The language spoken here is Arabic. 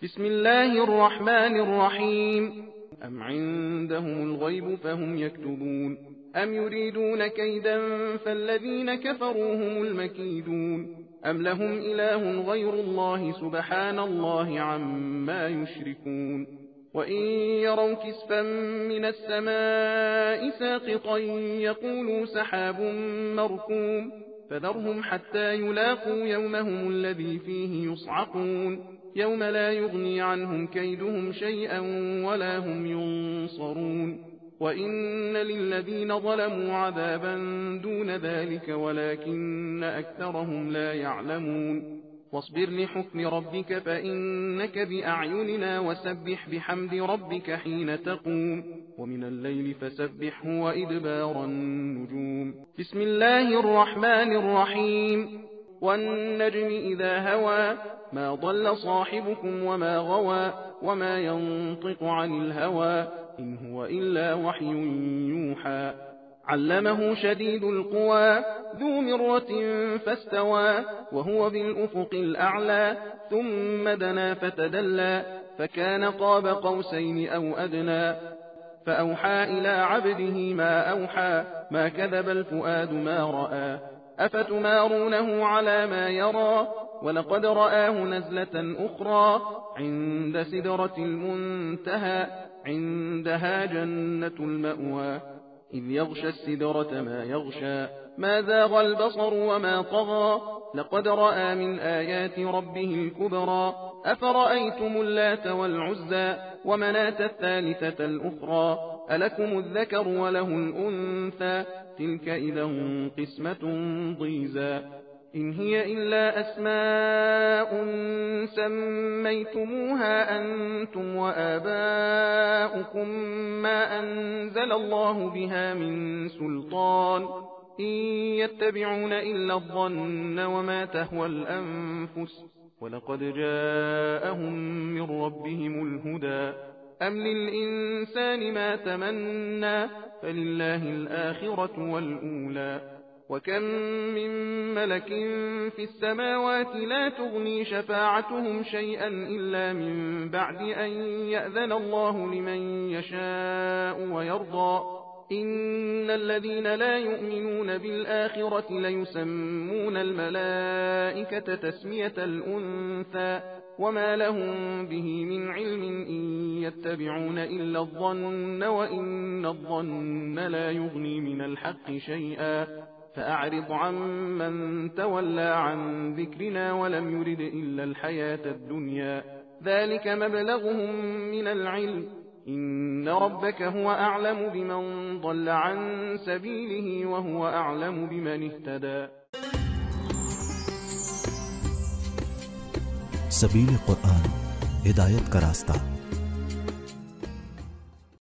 بسم الله الرحمن الرحيم. أم عندهم الغيب فهم يكتبون أم يريدون كيدا فالذين كفروا هم المكيدون أم لهم إله غير الله سبحان الله عما يشركون وإن يروا كسفا من السماء ساقطا يقولوا سحاب مركوم فذرهم حتى يلاقوا يومهم الذي فيه يصعقون يوم لا يغني عنهم كيدهم شيئا ولا هم ينصرون وإن للذين ظلموا عذابا دون ذلك ولكن أكثرهم لا يعلمون واصبر لحكم ربك فإنك بأعيننا وسبح بحمد ربك حين تقوم ومن الليل فسبحه وإدبار النجوم. بسم الله الرحمن الرحيم. والنجم إذا هوى ما ضل صاحبكم وما غوى وما ينطق عن الهوى إن هو إلا وحي يوحى علمه شديد القوى ذو مرة فاستوى وهو بالأفق الأعلى ثم دنا فتدلى فكان قاب قوسين أو أدنى فأوحى إلى عبده ما أوحى ما كذب الفؤاد ما رأى أفتمارونه على ما يرى ولقد رآه نزلة أخرى عند سدرة المنتهى عندها جنة المأوى إذ يغشى السدرة ما يغشى ما زاغ البصر وما طغى لقد رأى من آيات ربه الكبرى أفرأيتم اللات والعزى ومناة الثالثة الأخرى ألكم الذكر وله الأنثى تلك إذا قسمة ضيزى إن هي إلا أسماء سميتموها أنتم وآباؤكم ما أنزل الله بها من سلطان إن يتبعون إلا الظن وما تهوى الأنفس ولقد جاءهم من ربهم الهدى أم للإنسان ما تمنى فلله الآخرة والأولى وكم من ملك في السماوات لا تغني شفاعتهم شيئا إلا من بعد أن يأذن الله لمن يشاء ويرضى إن الذين لا يؤمنون بالآخرة ليسمون الملائكة تسمية الأنثى وما لهم به من علم إن يتبعون إلا الظن وإن الظن لا يغني من الحق شيئا فأعرض عن من تولى عن ذكرنا ولم يرد إلا الحياة الدنيا ذلك مبلغهم من العلم إن ربك هو أعلم بمن ضل عن سبيله وهو أعلم بمن اهتدى. सबील कुरान हिदायत का रास्ता।